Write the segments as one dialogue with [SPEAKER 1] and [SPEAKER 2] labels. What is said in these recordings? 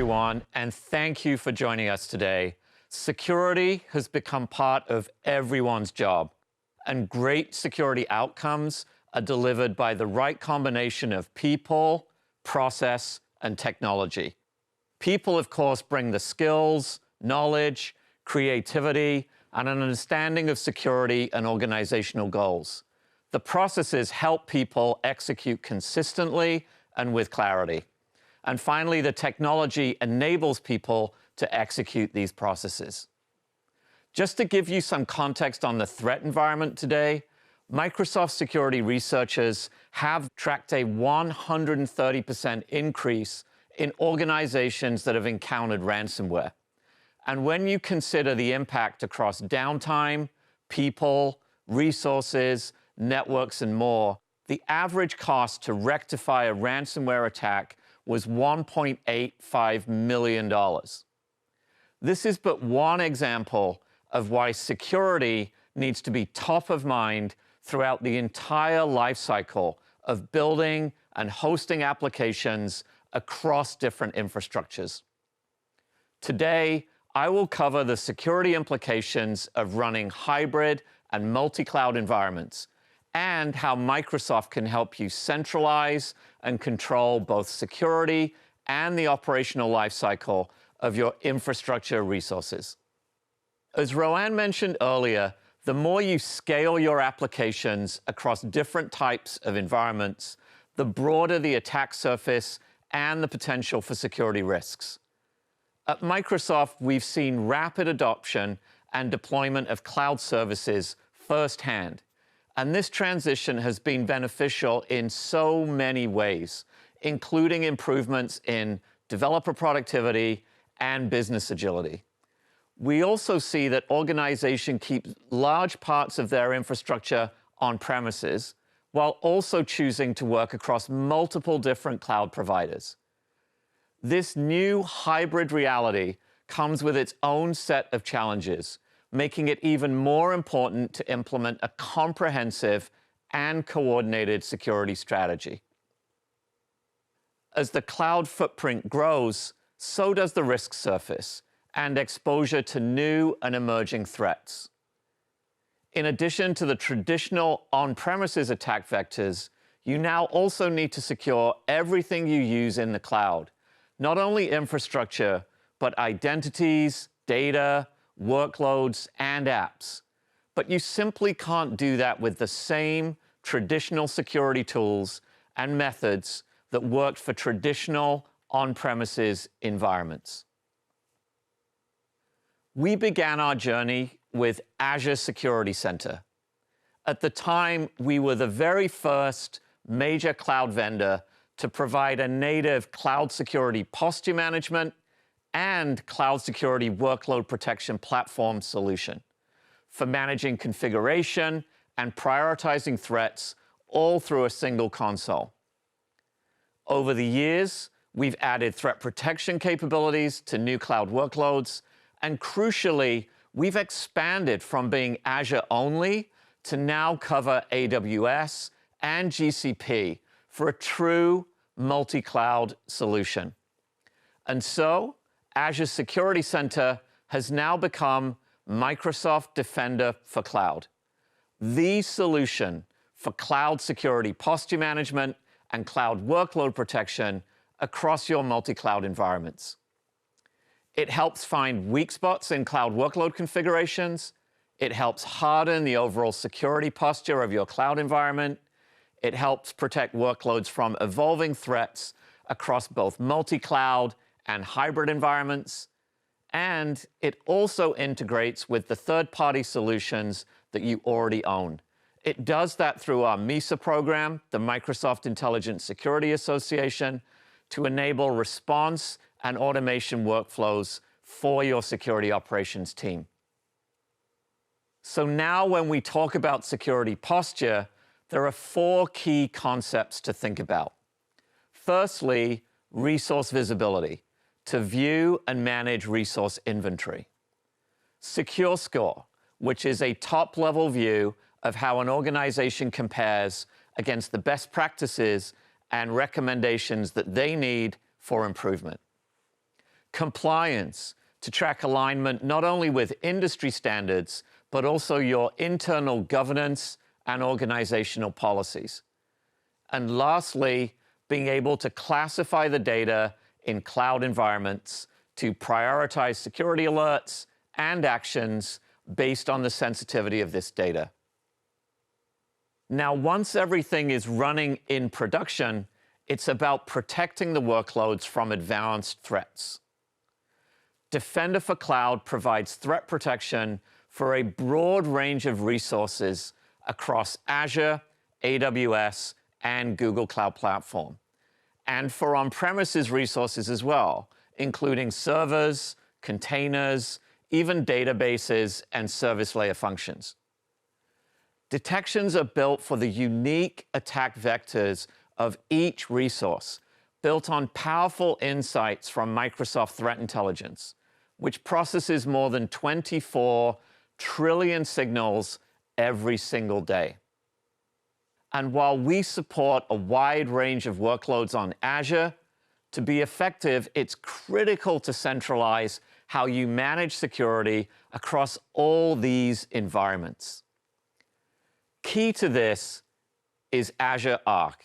[SPEAKER 1] everyone, and thank you for joining us today. Security has become part of everyone's job, and great security outcomes are delivered by the right combination of people, process, and technology. People, of course, bring the skills, knowledge, creativity, and an understanding of security and organizational goals. The processes help people execute consistently and with clarity. And finally, the technology enables people to execute these processes. Just to give you some context on the threat environment today, Microsoft security researchers have tracked a 130% increase in organizations that have encountered ransomware. And when you consider the impact across downtime, people, resources, networks, and more, the average cost to rectify a ransomware attack was $1.85 million. This is but one example of why security needs to be top of mind throughout the entire life cycle of building and hosting applications across different infrastructures. Today, I will cover the security implications of running hybrid and multi-cloud environments, and how Microsoft can help you centralize and control both security and the operational lifecycle of your infrastructure resources. As Roanne mentioned earlier, the more you scale your applications across different types of environments, the broader the attack surface and the potential for security risks. At Microsoft, we've seen rapid adoption and deployment of cloud services firsthand. And this transition has been beneficial in so many ways, including improvements in developer productivity and business agility. We also see that organizations keep large parts of their infrastructure on premises, while also choosing to work across multiple different cloud providers. This new hybrid reality comes with its own set of challenges, making it even more important to implement a comprehensive and coordinated security strategy. As the cloud footprint grows, so does the risk surface and exposure to new and emerging threats. In addition to the traditional on-premises attack vectors, you now also need to secure everything you use in the cloud, not only infrastructure, but identities, data, workloads, and apps. But you simply can't do that with the same traditional security tools and methods that worked for traditional on-premises environments. We began our journey with Azure Security Center. At the time, we were the very first major cloud vendor to provide a native cloud security posture management and cloud security workload protection platform solution for managing configuration and prioritizing threats all through a single console. Over the years, we've added threat protection capabilities to new cloud workloads, and crucially, we've expanded from being Azure only to now cover AWS and GCP for a true multi-cloud solution. And so, Azure Security Center has now become Microsoft Defender for Cloud, the solution for cloud security posture management and cloud workload protection across your multi-cloud environments. It helps find weak spots in cloud workload configurations. It helps harden the overall security posture of your cloud environment. It helps protect workloads from evolving threats across both multi-cloud and hybrid environments, and it also integrates with the third-party solutions that you already own. It does that through our MISA program, the Microsoft Intelligent Security Association, to enable response and automation workflows for your security operations team. So now when we talk about security posture, there are four key concepts to think about. Firstly, resource visibility, to view and manage resource inventory. Secure Score, which is a top-level view of how an organization compares against the best practices and recommendations that they need for improvement. compliance, to track alignment not only with industry standards, but also your internal governance and organizational policies. And lastly, being able to classify the data in cloud environments to prioritize security alerts and actions based on the sensitivity of this data. Now, once everything is running in production, it's about protecting the workloads from advanced threats. Defender for Cloud provides threat protection for a broad range of resources across Azure, AWS, and Google Cloud Platform, and for on-premises resources as well, including servers, containers, even databases and service layer functions. Detections are built for the unique attack vectors of each resource, built on powerful insights from Microsoft Threat Intelligence, which processes more than 24 trillion signals every single day. And while we support a wide range of workloads on Azure, to be effective, it's critical to centralize how you manage security across all these environments. Key to this is Azure Arc.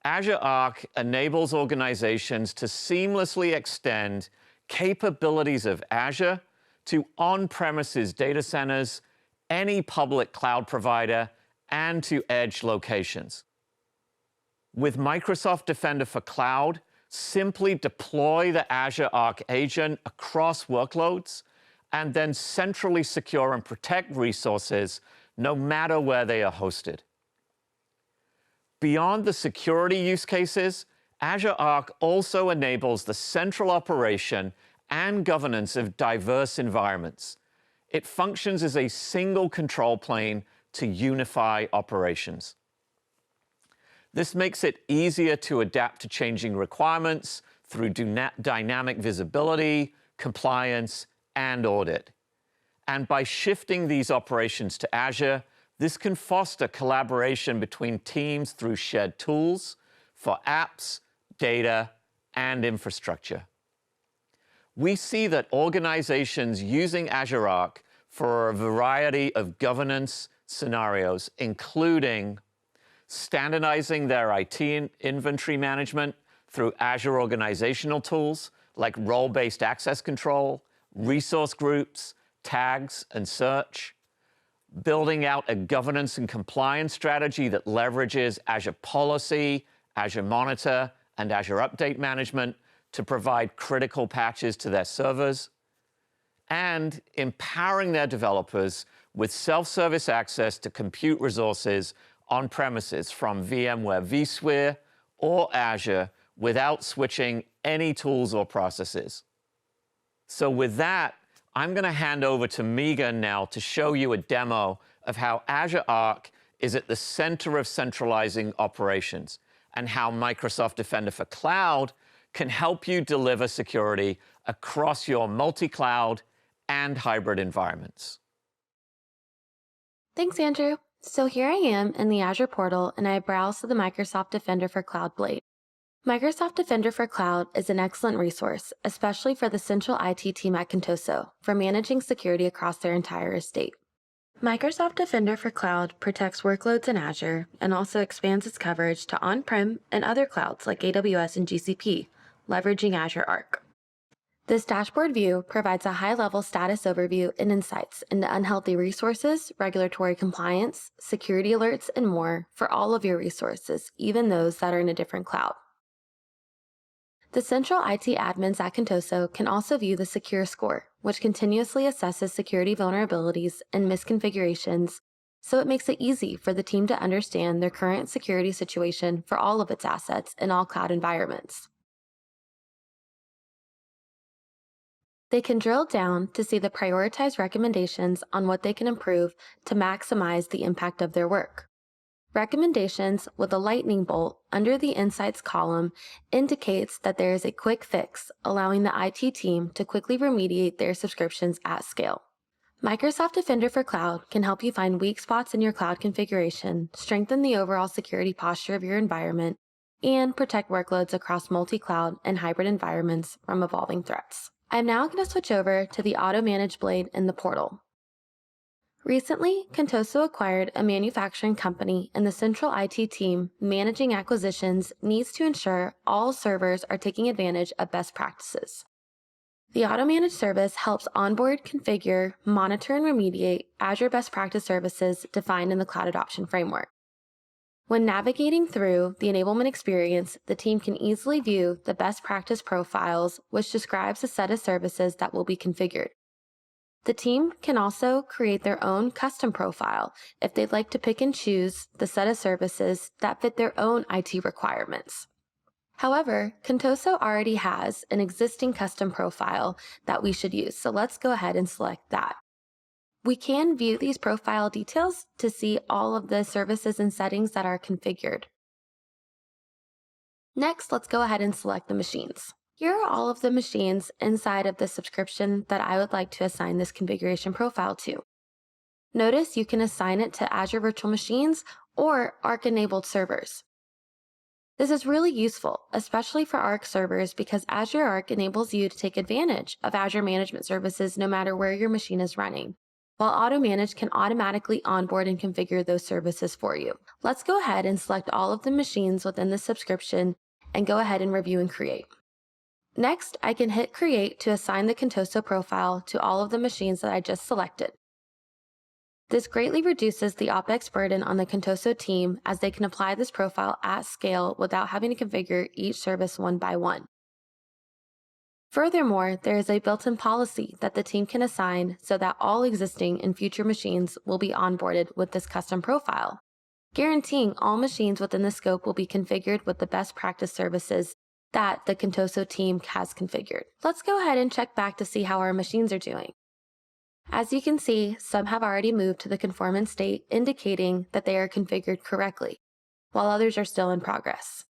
[SPEAKER 1] Azure Arc enables organizations to seamlessly extend capabilities of Azure to on-premises data centers, any public cloud provider, and to edge locations. With Microsoft Defender for Cloud, simply deploy the Azure Arc agent across workloads and then centrally secure and protect resources no matter where they are hosted. Beyond the security use cases, Azure Arc also enables the central operation and governance of diverse environments. It functions as a single control plane to unify operations. This makes it easier to adapt to changing requirements through dynamic visibility, compliance, and audit. And by shifting these operations to Azure, this can foster collaboration between teams through shared tools for apps, data, and infrastructure. We see that organizations using Azure Arc for a variety of governance scenarios, including standardizing their IT inventory management through Azure organizational tools like role-based access control, resource groups, tags, and search, building out a governance and compliance strategy that leverages Azure Policy, Azure Monitor, and Azure Update Management to provide critical patches to their servers, and empowering their developers with self-service access to compute resources on premises from VMware vSphere or Azure without switching any tools or processes. So with that, I'm going to hand over to Megan now to show you a demo of how Azure Arc is at the center of centralizing operations and how Microsoft Defender for Cloud can help you deliver security across your multi-cloud and hybrid environments.
[SPEAKER 2] Thanks, Andrew. So here I am in the Azure portal, and I browse to the Microsoft Defender for Cloud blade. Microsoft Defender for Cloud is an excellent resource, especially for the central IT team at Contoso, for managing security across their entire estate. Microsoft Defender for Cloud protects workloads in Azure and also expands its coverage to on-prem and other clouds like AWS and GCP, leveraging Azure Arc. This dashboard view provides a high-level status overview and insights into unhealthy resources, regulatory compliance, security alerts, and more for all of your resources, even those that are in a different cloud. The central IT admins at Contoso can also view the Secure Score, which continuously assesses security vulnerabilities and misconfigurations, so it makes it easy for the team to understand their current security situation for all of its assets in all cloud environments. They can drill down to see the prioritized recommendations on what they can improve to maximize the impact of their work. Recommendations with a lightning bolt under the Insights column indicates that there is a quick fix, allowing the IT team to quickly remediate their subscriptions at scale. Microsoft Defender for Cloud can help you find weak spots in your cloud configuration, strengthen the overall security posture of your environment, and protect workloads across multi-cloud and hybrid environments from evolving threats. I'm now going to switch over to the Auto Manage blade in the portal. Recently, Contoso acquired a manufacturing company, and the central IT team managing acquisitions needs to ensure all servers are taking advantage of best practices. The Auto Manage service helps onboard, configure, monitor, and remediate Azure best practice services defined in the Cloud Adoption Framework. When navigating through the enablement experience, the team can easily view the best practice profiles, which describes a set of services that will be configured. The team can also create their own custom profile if they'd like to pick and choose the set of services that fit their own IT requirements. However, Contoso already has an existing custom profile that we should use, so let's go ahead and select that. We can view these profile details to see all of the services and settings that are configured. Next, let's go ahead and select the machines. Here are all of the machines inside of the subscription that I would like to assign this configuration profile to. Notice you can assign it to Azure Virtual Machines or Arc-enabled servers. This is really useful, especially for Arc servers, because Azure Arc enables you to take advantage of Azure Management Services no matter where your machine is running, while Auto Manage can automatically onboard and configure those services for you. Let's go ahead and select all of the machines within the subscription and go ahead and review and create. Next, I can hit Create to assign the Contoso profile to all of the machines that I just selected. This greatly reduces the OpEx burden on the Contoso team, as they can apply this profile at scale without having to configure each service one by one. Furthermore, there is a built-in policy that the team can assign so that all existing and future machines will be onboarded with this custom profile, guaranteeing all machines within the scope will be configured with the best practice services that the Contoso team has configured. Let's go ahead and check back to see how our machines are doing. As you can see, some have already moved to the conformance state, indicating that they are configured correctly, while others are still in progress.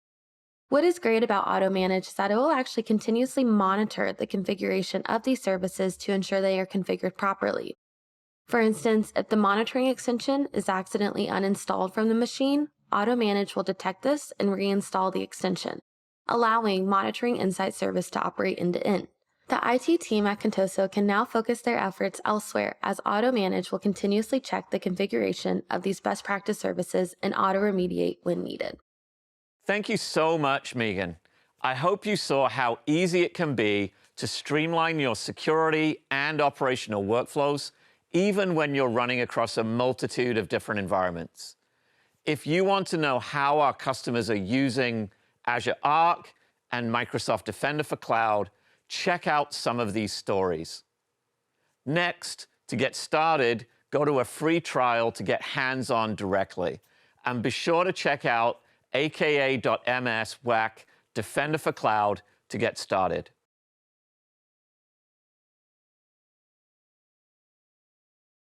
[SPEAKER 2] What is great about Auto Manage is that it will actually continuously monitor the configuration of these services to ensure they are configured properly. For instance, if the monitoring extension is accidentally uninstalled from the machine, Auto Manage will detect this and reinstall the extension, allowing Monitoring Insight service to operate end-to-end. The IT team at Contoso can now focus their efforts elsewhere, as Auto Manage will continuously check the configuration of these best practice services and auto-remediate when needed.
[SPEAKER 1] Thank you so much, Megan. I hope you saw how easy it can be to streamline your security and operational workflows, even when you're running across a multitude of different environments. If you want to know how our customers are using Azure Arc and Microsoft Defender for Cloud, check out some of these stories. Next, to get started, go to a free trial to get hands-on directly. And be sure to check out aka.ms/Defender for Cloud to get started.